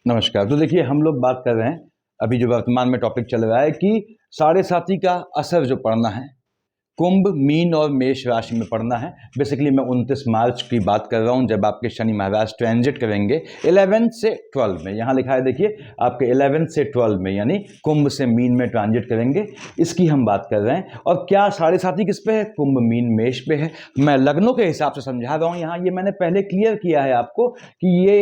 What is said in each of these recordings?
नमस्कार। तो देखिए हम लोग बात कर रहे हैं अभी जो वर्तमान में टॉपिक चल रहा है कि साढ़े साथी का असर जो पड़ना है कुंभ, मीन और मेष राशि में पड़ना है। बेसिकली मैं 29 मार्च की बात कर रहा हूं जब आपके शनि महाराज ट्रांजिट करेंगे 11 से 12 में। यहां लिखा है देखिए आपके 11 से 12 में, यानी कुंभ से मीन में ट्रांजिट करेंगे, इसकी हम बात कर रहे हैं। और क्या साढ़े साथी किस पे है? कुंभ, मीन, मेष पे है। मैं लग्नों के हिसाब से समझा रहा हूं। यहां ये मैंने पहले क्लियर किया है आपको कि ये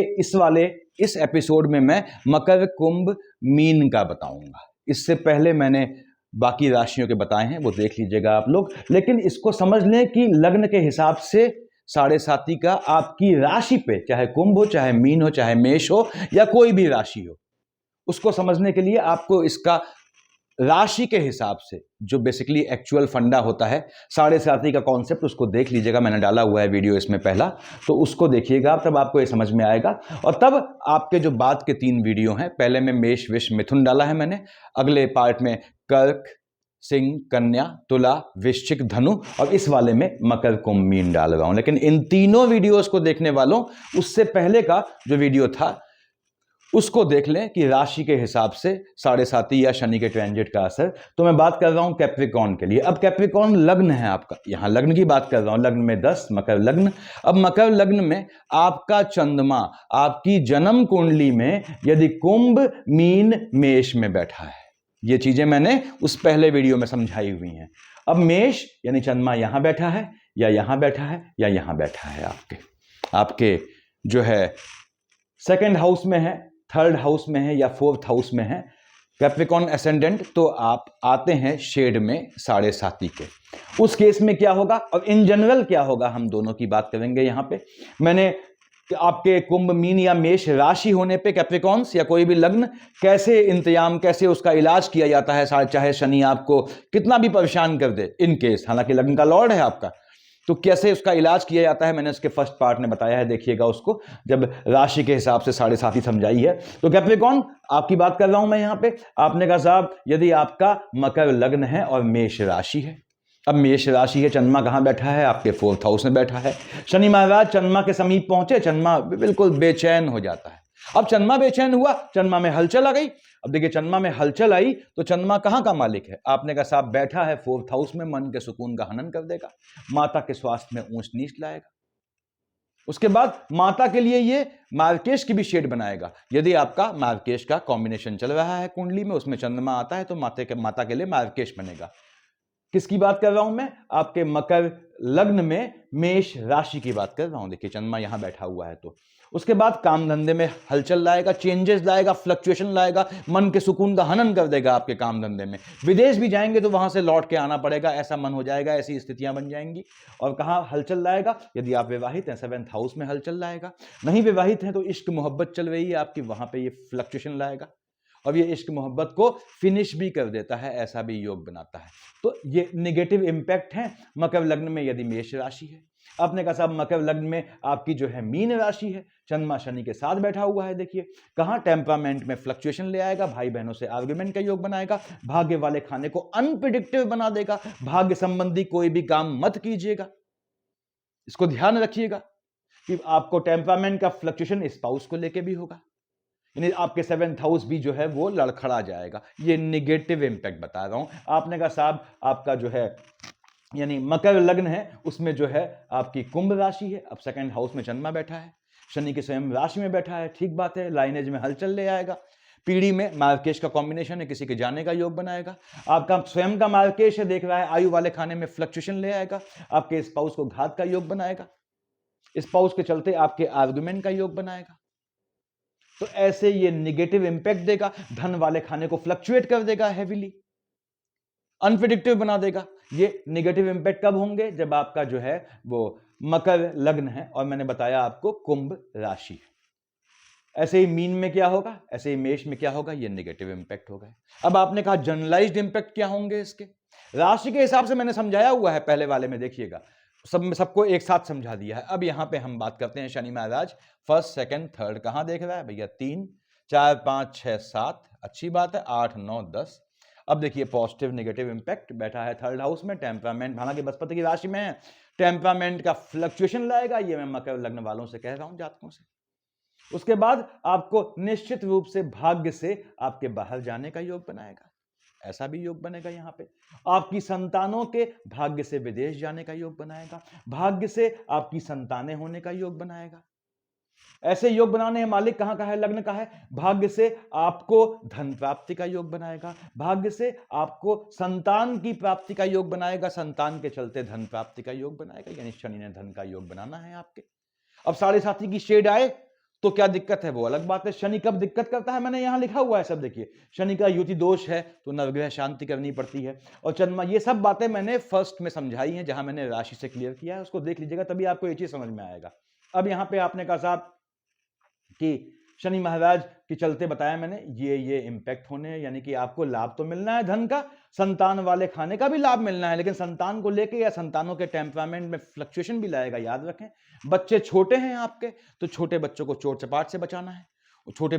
इस एपिसोड में मैं मकर, कुंभ, मीन का बताऊंगा। इससे पहले मैंने बाकी राशियों के बताए हैं, वो देख लीजिएगा आप लोग। लेकिन इसको समझ लें कि लग्न के हिसाब से साढ़े साथी का आपकी राशि पे, चाहे कुंभ हो, चाहे मीन हो, चाहे मेष हो, या कोई भी राशि हो, उसको समझने के लिए आपको इसका राशि के हिसाब से जो बेसिकली एक्चुअल फंडा होता है साढ़े साथी का कॉन्सेप्ट, उसको देख लीजिएगा। मैंने डाला हुआ है वीडियो इसमें पहला, तो उसको देखिएगा, तब आपको ये समझ में आएगा। और तब आपके जो बाद के 3 वीडियो हैं, पहले में मेष, वृष, मिथुन डाला है मैंने, अगले पार्ट में कर्क, सिंह, कन्या, तुला, वृश्चिक, धनु, और इस वाले में मकर, कुंभ, मीन डाल रहा हूं। लेकिन इन तीनों वीडियोस को देखने वालों, उससे पहले का जो वीडियो था उसको देख लें कि राशि के हिसाब से साढ़े साथी या शनि के ट्रांजिट का असर। तो मैं बात कर रहा हूं कैप्रिकॉर्न के लिए। अब कैप्रिकॉर्न लग्न है आपका, यहां लग्न की बात कर रहा हूं, लग्न में 10, मकर लग्न। अब मकर लग्न में आपका चंद्रमा आपकी जन्म कुंडली में यदि कुंभ, मीन, मेष में बैठा है, ये चीजें मैंने उस पहले वीडियो में समझाई हुई हैं। अब मेष यानी चंद्रमा यहां बैठा है, या यहां बैठा है, या यहां बैठा है, आपके जो है सेकेंड हाउस में है, थर्ड हाउस में है, या फोर्थ हाउस में है कैप्रिकॉर्न एसेंडेंट, तो आप आते हैं शेड में साढ़े साथी के। उस केस में क्या होगा और इन जनरल क्या होगा, हम दोनों की बात करेंगे। यहां पे मैंने आपके कुंभ, मीन या मेष राशि होने पे कैप्रिकॉर्न्स या कोई भी लग्न, कैसे इंतजाम, कैसे उसका इलाज किया जाता है, चाहे शनि आपको कितना भी परेशान कर दे इन केस, हालांकि लग्न का लॉर्ड है आपका, तो कैसे उसका इलाज किया जाता है मैंने उसके फर्स्ट पार्ट में बताया है, देखिएगा उसको, जब राशि के हिसाब से साढ़े साथी समझाई है। तो कैप्रिकॉर्न आपकी बात कर रहा हूं मैं यहां पे। आपने कहा साहब यदि आपका मकर लग्न है और मेष राशि है, अब मेष राशि है, चंद्रमा कहां बैठा है? आपके फोर्थ हाउस में बैठा है। शनि महाराज चंद्रमा के समीप पहुंचे, चंद्रमा बिल्कुल बेचैन हो जाता है। अब चंद्रमा बेचैन हुआ, चंद्रमा में हलचल आ गई। अब देखिए चंद्रमा में हलचल आई तो चंद्रमा कहां का मालिक है? आपने कहा साहब बैठा है फोर्थ हाउस में, मन के सुकून का हनन कर देगा, माता के स्वास्थ्य में ऊंच नीच लाएगा। उसके बाद माता के लिए ये मार्केश की भी शेड बनाएगा। यदि आपका मार्केश का कॉम्बिनेशन चल रहा है कुंडली में, उसमें चंद्रमा आता है, तो माता के लिए मार्केश बनेगा। किसकी बात कर रहा हूं मैं? आपके मकर लग्न में मेष राशि की बात कर रहा हूं। देखिए चंद्रमा यहां बैठा हुआ है, तो उसके बाद काम धंधे में हलचल लाएगा, चेंजेस लाएगा, फ्लक्चुएशन लाएगा, मन के सुकून का हनन कर देगा आपके काम धंधे में। विदेश भी जाएंगे तो वहां से लौट के आना पड़ेगा, ऐसा मन हो जाएगा, ऐसी स्थितियां बन जाएंगी। और कहां हलचल लाएगा? यदि आप विवाहित हैं, 7th हाउस में हलचल लाएगा। नहीं विवाहित हैं तो इश्क मोहब्बत चल रही है आपकी, वहां पे ये फ्लक्चुएशन लाएगा, और ये इश्क मोहब्बत को फिनिश भी कर देता है, ऐसा भी योग बनाता है। तो ये नेगेटिव इंपैक्ट है मकर लग्न में यदि मेष राशि है। आपने कहा साहब मकर लग्न में आपकी जो है मीन राशि है, चंद्रमा शनि के साथ बैठा हुआ है। देखिए कहां टेम्परामेंट में फ्लक्चुएशन ले आएगा, भाई बहनों से आर्ग्यूमेंट का योग बनाएगा, भाग्य वाले खाने को अनप्रिडिक्टिव बना देगा। भाग्य संबंधी कोई भी काम मत कीजिएगा, इसको ध्यान रखिएगा कि आपको टेम्परामेंट का फ्लक्चुएशन स्पाउस को लेके भी होगा, यानी आपके 7th हाउस भी जो है वो लड़खड़ा जाएगा। ये नेगेटिव इंपैक्ट बता रहा हूं। आपने कहा साहब आपका जो है यानी मकर लग्न है, उसमें जो है आपकी कुंभ राशि है, अब 2nd हाउस में चंद्रमा बैठा है, शनि की स्वयं राशि में बैठा है, ठीक बात है, लाइनेज में हलचल ले आएगा। पीढ़ी में मार्केश का कॉम्बिनेशन है, किसी के जाने का योग बनाएगा। आपका स्वयं का मार्केश है, देख रहा है, आयु वाले खाने में फ्लक्चुएशन ले आएगा, आपके स्पाउस को घात का योग बनाएगा, स्पाउस के चलते आपके आर्गुमेंट का योग बनाएगा। तो ऐसे ये नेगेटिव इंपैक्ट देगा, धन वाले खाने को फ्लक्चुएट कर देगा, हैवीली अनप्रिडिक्टिव बना देगा। ये नेगेटिव इंपैक्ट कब होंगे? जब आपका जो है वो मकर लग्न है और मैंने बताया आपको कुंभ राशि है। ऐसे ही मीन में क्या होगा, ऐसे ही मेष में क्या होगा, ये नेगेटिव इंपैक्ट होगा। अब आपने कहा जनरलाइज्ड इंपैक्ट क्या होंगे इसके? राशि के हिसाब से मैंने समझाया हुआ है पहले वाले में, देखिएगा सबको एक साथ समझा दिया है। अब यहां पे हम बात करते हैं शनि महाराज फर्स्ट, सेकंड, थर्ड कहां देख रहा है भैया? 3, 4, 5, 6, 7, अच्छी बात है, 8, 9, 10। अब देखिए पॉजिटिव नेगेटिव इंपैक्ट बैठा है 3rd हाउस में, टेम्परामेंट हालांकि बृहस्पति की राशि में है, टेम्परामेंट का फ्लक्चुएशन लाएगा। ये मैं मकर लग्न वालों से कह रहा हूं, जातकों से। उसके बाद आपको निश्चित रूप से भाग्य से आपके बाहर जाने का योग बनाएगा, ऐसा भी योग बनेगा यहां पे। आपकी संतानों के भाग्य से विदेश जाने का योग बनाएगा, भाग्य से आपकी संतानें होने का योग बनाएगा। ऐसे योग बनाने मालिक कहां का है, लग्न का है। भाग्य से आपको धन प्राप्ति का योग बनाएगा, भाग्य से आपको संतान की प्राप्ति का योग बनाएगा, संतान के चलते धन प्राप्ति का योग बनाएगा, यानी शनि ने धन का योग बनाना है आपके। अब साढ़े साथी की शेड आए तो क्या दिक्कत है वो अलग बात है। शनि कब दिक्कत करता है मैंने यहां लिखा हुआ है सब देखिए। शनि का युति दोष है तो नवग्रह शांति करनी पड़ती है, और चंद्रमा, ये सब बातें मैंने फर्स्ट में समझाई हैं जहां मैंने राशि से क्लियर किया है, उसको देख लीजिएगा तभी आपको ये चीज समझ में आएगा। अब यहां पे आपने कहा साहब कि शनि महाराज के चलते बताया मैंने ये इंपैक्ट होने हैं, यानी कि आपको लाभ तो मिलना है धन का, संतान वाले खाने का भी लाभ मिलना है, लेकिन संतान को लेके या संतानों के टेम्परामेंट में फ्लक्चुएशन भी लाएगा, याद रखें। बच्चे छोटे हैं आपके तो छोटे बच्चों को चोट चपाट से बचाना है, छोटे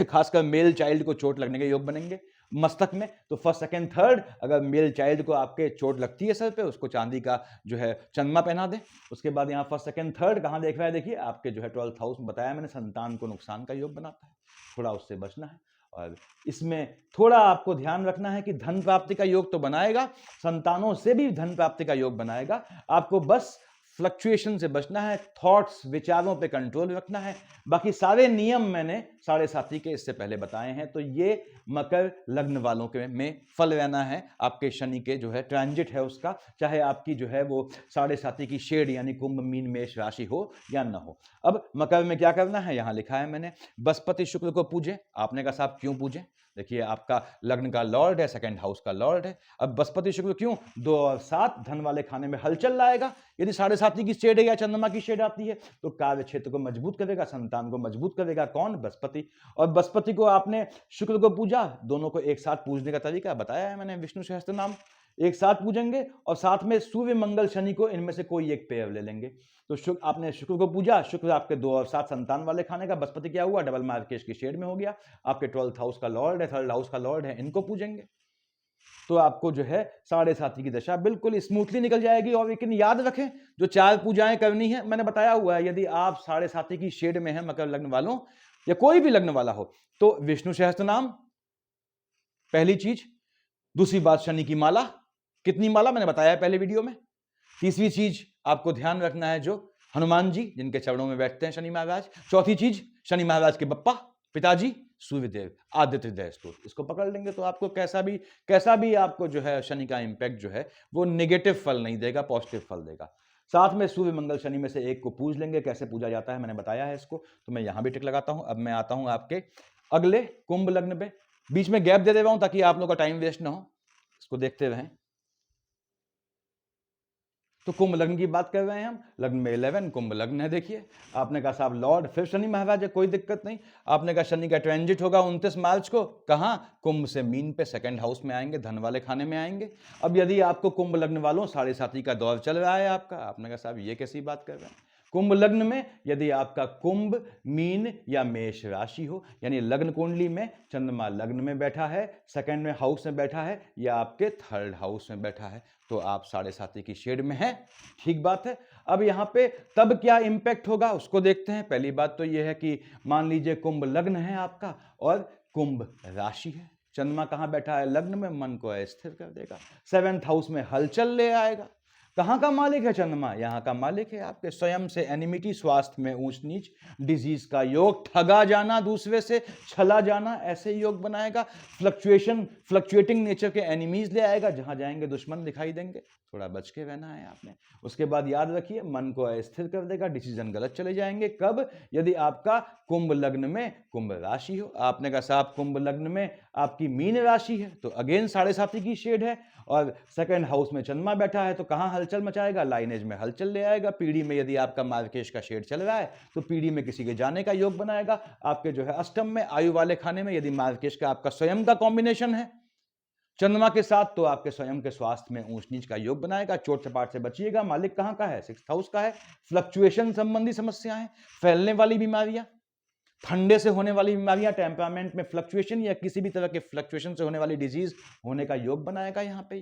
खासकर मेल चाइल्ड को चोट लगने के योग बनेंगे मस्तक में, तो फर्स्ट सेकंड थर्ड अगर मेल चाइल्ड को आपके चोट लगती है सर पे, उसको चांदी का जो है चंदमा पहना दे। उसके बाद यहाँ फर्स्ट सेकंड थर्ड कहाँ देख रहा है, देखिए आपके जो है 12th हाउस में बताया मैंने, संतान को नुकसान का योग बनाता है, थोड़ा उससे बचना है। और इसमें थोड़ा आपको ध्यान रखना है कि धन प्राप्ति का योग तो बनाएगा, संतानों से भी धन प्राप्ति का योग बनाएगा, आपको बस फ्लक्चुएशन से बचना है, थॉट्स विचारों पे कंट्रोल रखना है। बाकी सारे नियम मैंने साढ़े साथी के इससे पहले बताए हैं। तो ये मकर लग्न वालों के में फल रहना है आपके शनि के जो है ट्रांजिट है उसका, चाहे आपकी जो है वो साढ़े साथी की शेड यानी कुंभ मीन मेष राशि हो या ना हो। अब मकर में क्या करना है, यहां लिखा है मैंने, बृहस्पति शुक्र को पूजे। आपने कहा साहब क्यों पूजे, देखिए आपका लग्न का लॉर्ड है, सेकंड हाउस का लॉर्ड है। अब बृहस्पति शुक्र क्यों, 2 और 7 धन वाले खाने में हलचल लाएगा। यदि साढ़े साथी की शेड है या चंद्रमा की शेड आती है तो कार्य क्षेत्र को मजबूत करेगा, संतान को मजबूत करेगा, कौन, बृहस्पति। और बृहस्पति को आपने शुक्र को पूजा, दोनों को एक साथ पूजने का तरीका बताया है मैंने, विष्णु सहस्त्र नाम एक साथ पूजेंगे, और साथ में सूर्य मंगल शनि को इनमें से कोई एक पेयर ले लेंगे। तो आपने शुक्र को पूजा, शुक्र आपके 2 और 7 संतान वाले खाने का, बृहस्पति क्या हुआ, डबल मार्केश की शेड में हो गया, आपके 12th हाउस का लॉर्ड है, 3rd हाउस का लॉर्ड है, इनको पूजेंगे तो आपको जो है साढ़े साथी की दशा बिल्कुल स्मूथली निकल जाएगी। और लेकिन याद रखें जो 4 पूजाएं करनी है मैंने बताया हुआ है, यदि आप साढ़े साथी की शेड में है मकर लग्न वालों या कोई भी लग्न वाला हो तो विष्णु सहस्त्र नाम पहली चीज, दूसरी बात शनि की माला, कितनी माला मैंने बताया पहले वीडियो में, तीसरी चीज आपको ध्यान रखना है जो हनुमान जी जिनके चरणों में बैठते हैं शनि महाराज, चौथी चीज शनि महाराज के बप्पा पिताजी सूर्यदेव आदित्य हृदय स्तोत्र, इसको पकड़ लेंगे तो आपको कैसा भी आपको जो है शनि का इंपैक्ट जो है वो नेगेटिव फल नहीं देगा, पॉजिटिव फल देगा। साथ में सूर्य मंगल शनि में से एक को पूज लेंगे, कैसे पूजा जाता है मैंने बताया है इसको, तो मैं यहां भी टिक लगाता हूं। अब मैं आता हूं आपके अगले कुंभ लग्न पे, बीच में गैप दे रहा हूं ताकि आप लोग का टाइम वेस्ट ना हो, इसको देखते रहें। तो कुंभ लग्न की बात कर रहे हैं हम, लग्न में 11 कुंभ लग्न है। देखिए आपने कहा साहब लॉर्ड फिर शनि महाराज है, कोई दिक्कत नहीं। आपने कहा शनि का ट्रांजिट होगा 29 मार्च को, कहां, कुंभ से मीन पे, सेकंड हाउस में आएंगे, धन वाले खाने में आएंगे। अब यदि आपको कुंभ लग्न वालों साढ़े साथी का दौर चल रहा है आपका, आपने कहा साहब ये कैसी बात कर रहे हैं, कुंभ लग्न में यदि आपका कुंभ मीन या मेष राशि हो, यानी लग्न कुंडली में चंद्रमा लग्न में बैठा है, सेकंड में हाउस में बैठा है या आपके 3rd हाउस में बैठा है, तो आप साढ़े साथी की शेड में हैं, ठीक बात है। अब यहां पे तब क्या इंपैक्ट होगा उसको देखते हैं। पहली बात तो यह है कि मान लीजिए कुंभ लग्न है आपका और कुंभ राशि है, चंद्रमा कहां बैठा है, लग्न में, मन को अस्थिर कर देगा, 7th हाउस में हलचल ले आएगा। कहां का मालिक है चंद्रमा, यहां का मालिक है आपके स्वयं से एनिमिटी, स्वास्थ्य में ऊंच नीच, डिजीज का योग, ठगा जाना, दूसरे से छला जाना, ऐसे योग बनाएगा। फ्लक्चुएटिंग नेचर के एनिमीज ले आएगा, जहां जाएंगे दुश्मन दिखाई देंगे, थोड़ा बच के रहना है आपने। उसके बाद याद रखिए मन को अस्थिर कर देगा, डिसीजन गलत चले जाएंगे। कब, यदि आपका कुंभ लग्न में कुंभ राशि हो। आपने कहा साहब कुंभ लग्न में आपकी मीन राशि है तो अगेन साढ़े साथी की शेड है, और सेकंड हाउस में चंद्रमा बैठा है तो कहां हलचल मचाएगा, लाइनेज में हलचल ले आएगा। पीढ़ी में यदि आपका मार्केश का शेड चल रहा है तो पीढ़ी में किसी के जाने का योग बनाएगा। आपके जो है अष्टम में आयु वाले खाने में यदि मार्केश का आपका स्वयं का कॉम्बिनेशन है चंद्रमा के साथ, तो आपके स्वयं के स्वास्थ्य में ऊंच नीच का योग बनाएगा, चोट चपाट से बचिएगा। मालिक कहां का है, 6th हाउस का है। फ्लक्चुएशन संबंधी समस्याएं, फैलने वाली बीमारियां, ठंडे से होने वाली बीमारियां, टेम्परामेंट में फ्लक्चुएशन या किसी भी तरह के फ्लक्चुएशन से होने वाली डिजीज होने का योग बनाएगा यहां पे।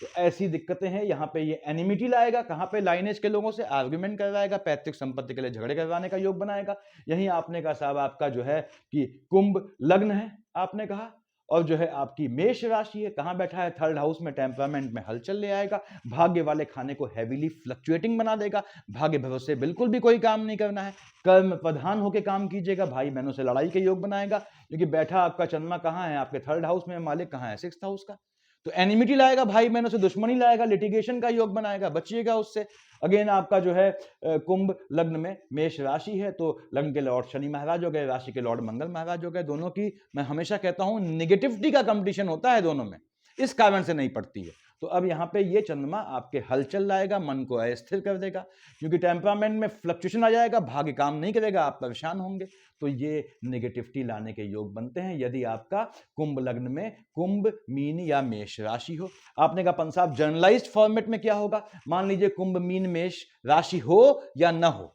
तो ऐसी दिक्कतें हैं। यहाँ पे ये एनिमिटी लाएगा, कहाँ पे, लाइनेज के लोगों से आर्ग्यूमेंट करवाएगा, पैतृक संपत्ति के लिए झगड़े करवाने का योग बनाएगा। यहीं आपने कहा साहब आपका जो है कि कुंभ लग्न है आपने कहा, और जो है आपकी मेष राशि है, कहां बैठा है, थर्ड हाउस में, टेम्परामेंट में हलचल ले आएगा, भाग्य वाले खाने को हैवीली फ्लक्चुएटिंग बना देगा, भाग्य भरोसे बिल्कुल भी कोई काम नहीं करना है, कर्म प्रधान होकर काम कीजिएगा, भाई बहनों से लड़ाई के योग बनाएगा, क्योंकि बैठा आपका चंद्रमा कहां है, आपके थर्ड हाउस में, मालिक कहां है, सिक्स्थ हाउस का, तो एनिमिटी लाएगा, भाई बहनों से दुश्मनी लाएगा, लिटिगेशन का योग बनाएगा, बचिएगा उससे। अगेन आपका जो है कुंभ लग्न में मेष राशि है, तो लग्न के लॉर्ड शनि महाराज हो गए, राशि के लॉर्ड मंगल महाराज हो गए, दोनों की मैं हमेशा कहता हूं निगेटिविटी का कंपटीशन होता है दोनों में, इस कारण से नहीं पड़ती है। तो अब यहाँ पे ये चंद्रमा आपके हलचल लाएगा, मन को अस्थिर कर देगा, क्योंकि टेम्परामेंट में फ्लक्चुएशन आ जाएगा, भाग्य काम नहीं करेगा, आप परेशान होंगे, तो ये नेगेटिविटी लाने के योग बनते हैं यदि आपका कुंभ लग्न में कुंभ मीन या मेष राशि हो। आपने कहा पंत साहब जर्नलाइज्ड फॉर्मेट में क्या होगा, मान लीजिए कुंभ मीन मेष राशि हो या न हो,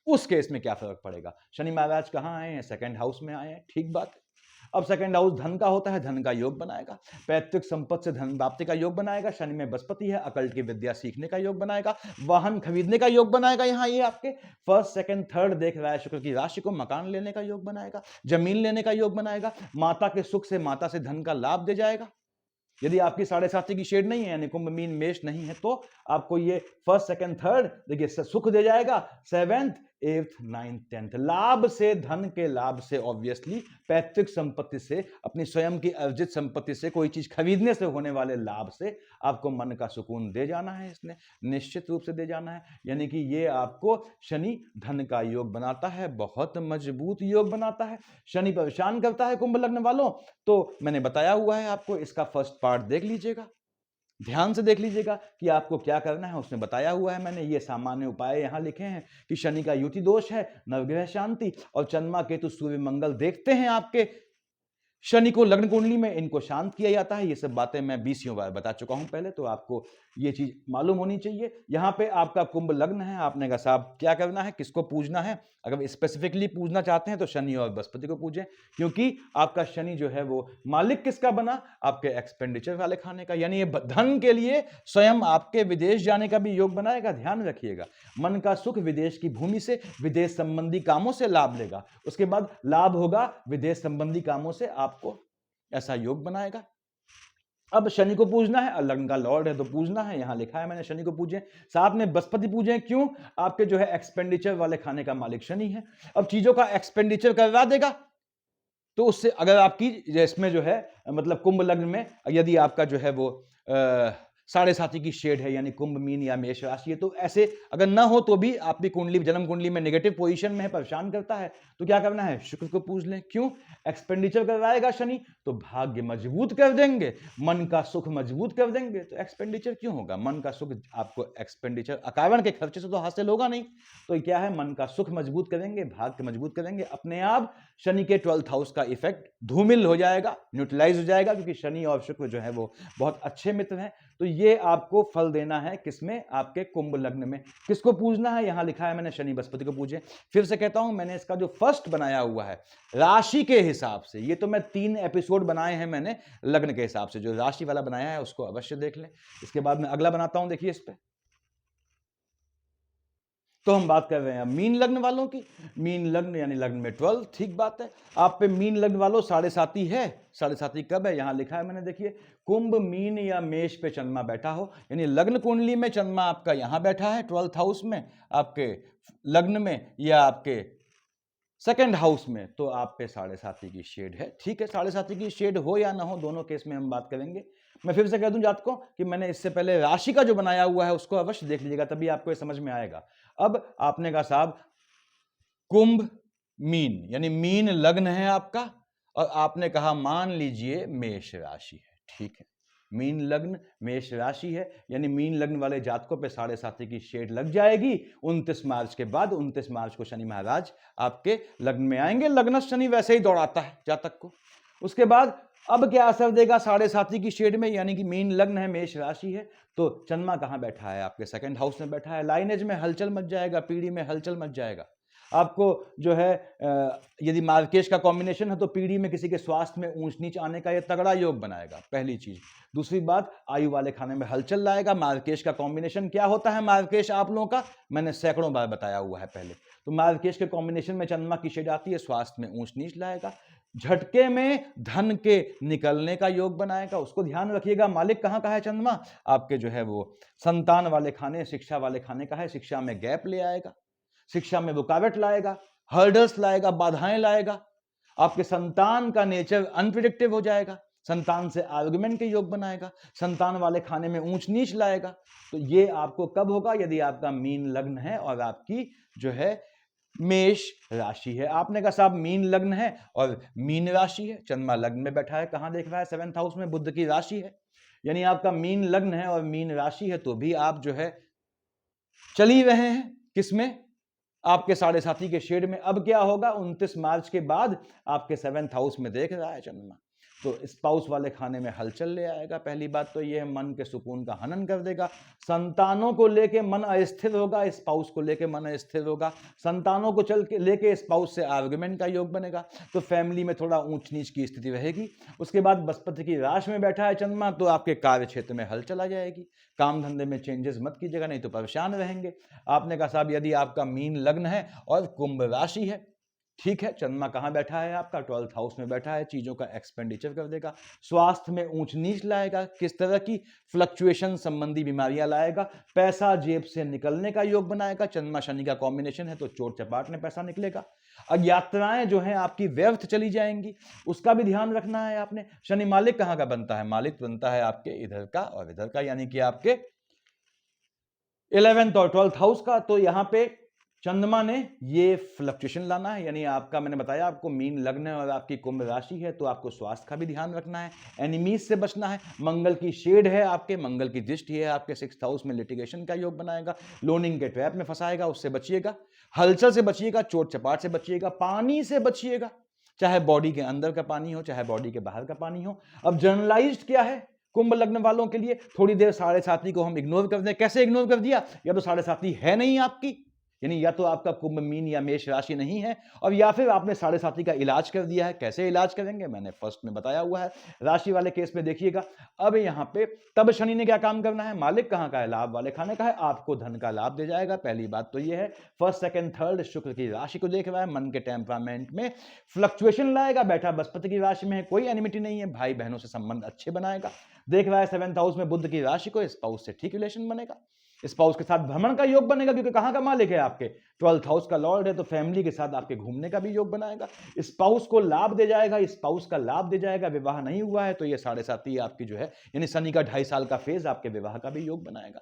उस केस में क्या फर्क पड़ेगा। शनि महाराज कहाँ आए हैं, सेकंड हाउस में आए हैं, ठीक बात है। अब सेकंड हाउस धन का होता है, धन का योग बनाएगा, पैतृक संपत्ति से धन प्राप्ति का योग बनाएगा, शनि में बृहस्पति है, अकल्ट की विद्या सीखने का योग बनाएगा, वाहन खरीदने का योग बनाएगा, यहाँ ये आपके फर्स्ट सेकंड थर्ड देख रहा है शुक्र की राशि को, मकान लेने का योग बनाएगा, जमीन लेने का योग बनाएगा, माता के सुख से माता से धन का लाभ दे जाएगा। यदि आपकी 7.5 की शेड नहीं है, यानी कुंभ मीन मेष नहीं है, तो आपको ये फर्स्ट सेकंड थर्ड देखिए सुख दे जाएगा, सेवेंथ एट्थ नाइन्थ टेंथ लाभ से, धन के लाभ से, ऑब्वियसली पैतृक संपत्ति से, अपनी स्वयं की अर्जित संपत्ति से, कोई चीज खरीदने से होने वाले लाभ से आपको मन का सुकून दे जाना है, इसने निश्चित रूप से दे जाना है। यानी कि ये आपको शनि धन का योग बनाता है, बहुत मजबूत योग बनाता है। शनि परेशान करता है कुंभ लग्न वालों, तो मैंने बताया हुआ है आपको, इसका फर्स्ट पार्ट देख लीजिएगा, ध्यान से देख लीजिएगा कि आपको क्या करना है, उसने बताया हुआ है मैंने। ये सामान्य उपाय यहां लिखे हैं कि शनि का युति दोष है, नवग्रह शांति, और चंद्रमा केतु सूर्य मंगल देखते हैं आपके शनि को लग्न कुंडली में, इनको शांत किया जाता है। ये सब बातें मैं 20 बार बता चुका हूं पहले, तो आपको ये चीज मालूम होनी चाहिए। यहां पे आपका कुंभ लग्न है, आपने कहा साहब क्या करना है, किसको पूजना है, अगर स्पेसिफिकली पूजना चाहते हैं तो शनि और बृहस्पति को पूजें, क्योंकि आपका शनि जो है वो मालिक किसका बना, आपके एक्सपेंडिचर वाले खाने का, यानी ये धन के लिए स्वयं आपके विदेश जाने का भी योग बनाएगा। ध्यान रखिएगा, मन का सुख विदेश की भूमि से, विदेश संबंधी कामों से लाभ लेगा, उसके बाद लाभ होगा विदेश संबंधी कामों से, आपको ऐसा योग बनाएगा। अब शनि को पूजना है, लग्न का लॉर्ड है तो पूजना है, यहां लिखा है मैंने शनि को पूजें, साथ में बृहस्पति पूजें, क्यों, आपके जो है एक्सपेंडिचर वाले खाने का मालिक शनि है। अब चीजों का एक्सपेंडिचर करवा देगा, तो उससे अगर आपकी इसमें जो है मतलब कुंभ लग्न में यदि आपका जो है वो 7.5 की शेड है, यानी कुंभ मीन या मेष राशि है, तो ऐसे अगर ना हो तो भी आपकी कुंडली जन्म कुंडली में नेगेटिव पोजीशन में है, परेशान करता है, तो क्या करना है, शुक्र को पूज लें। क्यों, एक्सपेंडिचर करवाएगा शनि, तो भाग्य मजबूत कर देंगे, मन का सुख मजबूत कर देंगे, तो एक्सपेंडिचर क्यों होगा, मन का सुख आपको एक्सपेंडिचर अकारण के खर्चे से तो हासिल होगा नहीं, तो क्या है, मन का सुख मजबूत करेंगे, भाग्य मजबूत करेंगे, अपने आप शनि के 12th हाउस का इफेक्ट धूमिल हो जाएगा, न्यूट्रलाइज हो जाएगा, क्योंकि शनि और शुक्र जो है वो बहुत अच्छे मित्र हैं। तो ये आपको फल देना है किसमें, आपके कुंभ लग्न में। किसको पूजना है, यहां लिखा है मैंने शनि बृहस्पति को पूजे। फिर से कहता हूं, मैंने इसका जो फर्स्ट बनाया हुआ है राशि के हिसाब से, ये तो मैं 3 एपिसोड बनाए हैं मैंने लग्न के हिसाब से, जो राशि वाला बनाया है उसको अवश्य देख लें। इसके बाद मैं अगला बनाता हूं, देखिए इस पे। तो हम बात कर रहे हैं मीन लग्न वालों की। मीन लग्न यानी लग्न में 12, ठीक बात है। आप पे मीन लग्न वालों 7.5 है, 7.5 कब है, यहां लिखा है मैंने, देखिए कुंभ मीन या मेष पे चंद्रमा बैठा हो, यानी लग्न कुंडली में चंद्रमा आपका यहां बैठा है 12th हाउस में, आपके लग्न में या आपके सेकंड हाउस में, तो आप पे 7.5 की शेड है, ठीक है। 7.5 की शेड हो या ना हो, दोनों केस में हम बात करेंगे। मैं फिर से कह दूं जातकों कि मैंने इससे पहले राशि का जो बनाया हुआ है उसको अवश्य देख लीजिएगा, तभी आपको ये समझ में आएगा। अब आपने कहा साहब कुंभ मीन, यानी मीन लग्न है आपका, और आपने कहा मान लीजिए मेष राशि है, ठीक है। मीन लग्न मेष राशि है, यानी मीन लग्न वाले जातकों पे 7.5 की शेड लग जाएगी 29 मार्च के बाद। 29 मार्च को शनि महाराज आपके लग्न में आएंगे, लग्न शनि वैसे ही दौड़ाता है जातक को। उसके बाद अब क्या असर देगा 7.5 की शेड में, यानी कि मीन लग्न है मेष राशि है, तो चंद्रमा कहां बैठा है, आपके सेकंड हाउस में बैठा है, लाइनेज में हलचल मच जाएगा, पीढ़ी में हलचल मच जाएगा। आपको जो है यदि मार्केश का कॉम्बिनेशन है तो पीढ़ी में किसी के स्वास्थ्य में ऊंच नीच आने का यह तगड़ा योग बनाएगा, पहली चीज। दूसरी बात, आयु वाले खाने में हलचल लाएगा। मार्केश का कॉम्बिनेशन क्या होता है, मार्केश आप लोगों का मैंने सैकड़ों बार बताया हुआ है पहले। तो मार्केश के कॉम्बिनेशन में चंद्रमा की शेड आती है, स्वास्थ्य में ऊंच नीच लाएगा। झटके में धन के निकलने का योग बनाएगा, उसको ध्यान रखिएगा। मालिक कहाँ का है चंद्रमा, आपके जो है वो संतान वाले खाने, शिक्षा वाले खाने का है। शिक्षा में गैप ले आएगा, शिक्षा में रुकावट लाएगा, हर्डल्स लाएगा, बाधाएं लाएगा। आपके संतान का नेचर अनप्रिडिक्टिव हो जाएगा, संतान से आर्गुमेंट के योग बनाएगा, संतान वाले खाने में ऊंच नीच लाएगा। तो ये आपको कब होगा, यदि आपका मीन लग्न है और आपकी जो है मेष राशि है। आपने कहा साहब मीन लग्न है और मीन राशि है, चंद्रमा लग्न में बैठा है, कहां देख रहा है, 7th हाउस में, बुध की राशि है। यानी आपका मीन लग्न है और मीन राशि है, तो भी आप जो है चल ही रहे हैं किसमें, आपके साढ़े साथी के शेड में। अब क्या होगा, 29 मार्च के बाद आपके 7th हाउस में देख रहा है चंद्रमा, तो स्पाउस वाले खाने में हलचल ले आएगा। पहली बात तो यह मन के सुकून का हनन कर देगा, संतानों को लेके मन अस्थिर होगा, स्पाउस को लेके मन अस्थिर होगा, संतानों को चल के लेके स्पाउस से आर्गुमेंट का योग बनेगा, तो फैमिली में थोड़ा ऊंच नीच की स्थिति रहेगी। उसके बाद बृहस्पति की राशि में बैठा है चंद्रमा, तो आपके कार्य क्षेत्र में हलचल आ जाएगी। काम धंधे में चेंजेस मत कीजिएगा, नहीं तो परेशान रहेंगे। आपने कहा साहब यदि आपका मीन लग्न है और कुंभ राशि है, ठीक है, चंद्रमा कहां बैठा है आपका, 12th हाउस में बैठा है, चीजों का एक्सपेंडिचर कर देगा, स्वास्थ्य में ऊंच नीच लाएगा, किस तरह की फ्लक्चुएशन संबंधी बीमारियां लाएगा, पैसा जेब से निकलने का योग बनाएगा। चंद्रमा शनि का कॉम्बिनेशन है तो चोट चपाट में पैसा निकलेगा। अब यात्राएं जो हैं आपकी व्यर्थ चली जाएंगी, उसका भी ध्यान रखना है आपने। शनि मालिक कहां का बनता है, मालिक बनता है आपके इधर का और इधर का, यानी कि आपके 11th और 12th हाउस का। तो यहां पे चंद्रमा ने ये फ्लक्चुएशन लाना है, यानी आपका मैंने बताया आपको मीन लग्न है और आपकी कुंभ राशि है, तो आपको स्वास्थ्य का भी ध्यान रखना है, एनिमीज से बचना है। मंगल की शेड है आपके, मंगल की दृष्टि है आपके 6th हाउस में, लिटिगेशन का योग बनाएगा, लोनिंग के ट्रैप में फंसाएगा, उससे बचिएगा। हलचल से बचिएगा, चोट चपाट से बचिएगा, पानी से बचिएगा, चाहे बॉडी के अंदर का पानी हो चाहे बॉडी के बाहर का पानी हो। अब जर्नलाइज्ड क्या है कुंभ लग्न वालों के लिए, थोड़ी देर साढ़े साथी को हम इग्नोर कर दें। कैसे इग्नोर कर दिया, या तो साढ़े साथी है नहीं आपकी, यानी या तो आपका कुंभ मीन या मेष राशि नहीं है, और या फिर आपने साढ़े साथी का इलाज कर दिया है। कैसे इलाज करेंगे मैंने फर्स्ट में बताया हुआ है। राशि वाले केस में देखिएगा, अब यहां पे तब शनि ने क्या काम करना है, मालिक कहां का है, लाभ वाले खाने का है, आपको धन का लाभ दे जाएगा। पहली बात तो यह है। फर्स्ट सेकंड थर्ड शुक्र की राशि को देख रहा है, मन के टेम्परामेंट में फ्लक्चुएशन लाएगा, बैठा बृहस्पति की राशि में, कोई एनिमिटी नहीं है, भाई बहनों से संबंध अच्छे बनाएगा। देख रहा है 7th हाउस में बुध की राशि को, स्पाउस से ठीक रिलेशन बनेगा, स्पाउस के साथ भ्रमण का योग बनेगा, क्योंकि कहां का मालिक है आपके 12th हाउस का लॉर्ड है, तो फैमिली के साथ आपके घूमने का भी योग बनाएगा। स्पाउस को लाभ दे जाएगा, स्पाउस का लाभ दे जाएगा। विवाह नहीं हुआ है तो ये साढ़े साथी आपकी जो है, यानी शनि का 2.5 साल का फेज आपके विवाह का भी योग बनाएगा।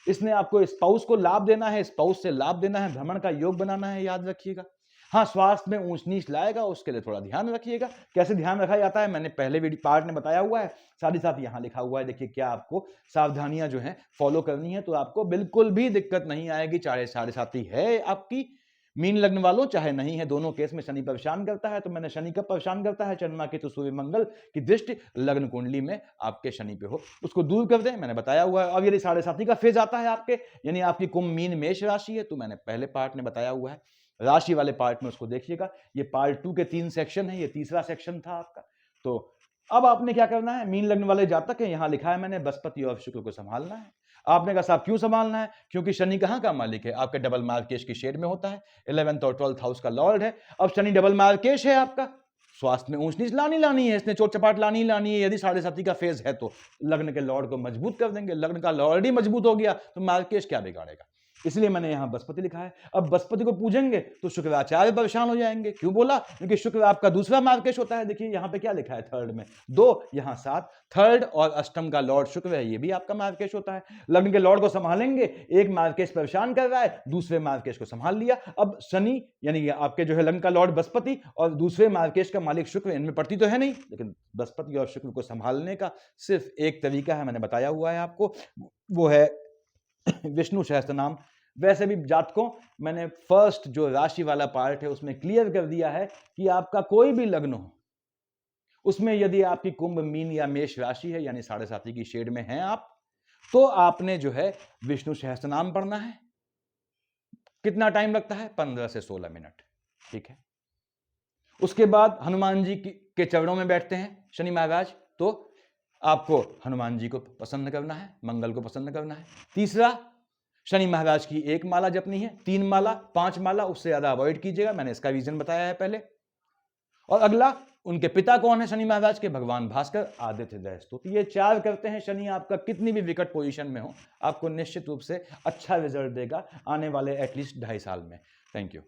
इसने आपको स्पाउस को लाभ देना है, स्पाउस से लाभ देना है, भ्रमण का योग बनाना है, याद रखिएगा। हाँ, स्वास्थ्य में ऊंच नीच लाएगा, उसके लिए थोड़ा ध्यान रखिएगा। कैसे ध्यान रखा जाता है मैंने पहले वीडियो पार्ट में बताया हुआ है, साथ ही साथ यहाँ लिखा हुआ है। देखिए क्या आपको सावधानियां जो है फॉलो करनी है, तो आपको बिल्कुल भी दिक्कत नहीं आएगी। चाहे साढ़े साथी है आपकी मीन लग्न वालों, चाहे नहीं है, दोनों केस में शनि परेशान करता है। तो मैंने शनि कब परेशान करता है, चंद्रमा के तो सूर्य मंगल की दृष्टि लग्न कुंडली में आपके शनि पे हो, उसको दूर कर दें, मैंने बताया हुआ है। अब यदि साढ़े साथी का फेज आता है आपके, यानी आपकी कुंभ मीन मेष राशि है, तो मैंने पहले पार्ट में बताया हुआ है, राशि वाले पार्ट में उसको देखिएगा। ये पार्ट 2 के 3 सेक्शन है, ये तीसरा सेक्शन था आपका। तो अब आपने क्या करना है, मीन लग्न वाले जातक है, यहां लिखा है मैंने बृहस्पति और शुक्र को संभालना है। आपने कहा साहब क्यों संभालना है, क्योंकि शनि कहां का मालिक है, आपके डबल मार्केश की शेड में होता है, 11th और 12th हाउस का लॉर्ड है। अब शनि डबल मार्केश है आपका, स्वास्थ्य में ऊंच नीच लानी है, इसने चोट चपाट लानी है। यदि साढ़े साथी का फेज है तो लग्न के लॉर्ड को मजबूत कर देंगे, लग्न का लॉर्ड ही मजबूत हो गया तो मार्केश क्या बिगाड़ेगा, इसलिए मैंने यहां बृहस्पति लिखा है। अब बृहस्पति को पूजेंगे तो शुक्राचार्य परेशान हो जाएंगे। क्यों बोला, क्योंकि शुक्र आपका दूसरा मार्केश होता है। देखिए यहां पे क्या लिखा है, थर्ड में 2, यहां 7, थर्ड और अष्टम का लॉर्ड शुक्र है, ये भी आपका मार्केश होता है। लग्न के लॉर्ड को संभालेंगे, एक मार्केश परेशान कर रहा है, दूसरे मार्केश को संभाल लिया। अब शनि यानी आपके जो है लग्न का लॉर्ड बृहस्पति और दूसरे मार्केश का मालिक शुक्र, इनमें पड़ती तो है नहीं, लेकिन बृहस्पति और शुक्र को संभालने का सिर्फ एक तरीका है, मैंने बताया हुआ है आपको, वो है विष्णु सहस्त्र नाम। वैसे भी जातकों, मैंने फर्स्ट जो राशि वाला पार्ट है उसमें क्लियर कर दिया है कि आपका कोई भी लग्न हो, उसमें यदि आपकी कुंभ मीन या मेष राशि है, यानी साढ़े साथी की शेड में हैं आप, तो आपने जो है विष्णु सहस्त्र नाम पढ़ना है, कितना टाइम लगता है? 15 से 16 मिनट। ठीक है। उसके बाद हनुमान जी के चरणों में बैठते हैं शनि महाराज, तो आपको हनुमान जी को पसंद करना है, मंगल को पसंद करना है। तीसरा, शनि महाराज की एक माला जपनी है, 3 माला, 5 माला, उससे ज्यादा अवॉइड कीजिएगा, मैंने इसका रीजन बताया है पहले। और अगला, उनके पिता कौन है शनि महाराज के? भगवान भास्कर, आदित्य हृदय स्तुति। ये 4 करते हैं। शनि आपका कितनी भी विकट पोजीशन में हो, आपको निश्चित रूप से अच्छा रिजल्ट देगा आने वाले एटलीस्ट 2.5 साल में। Thank you.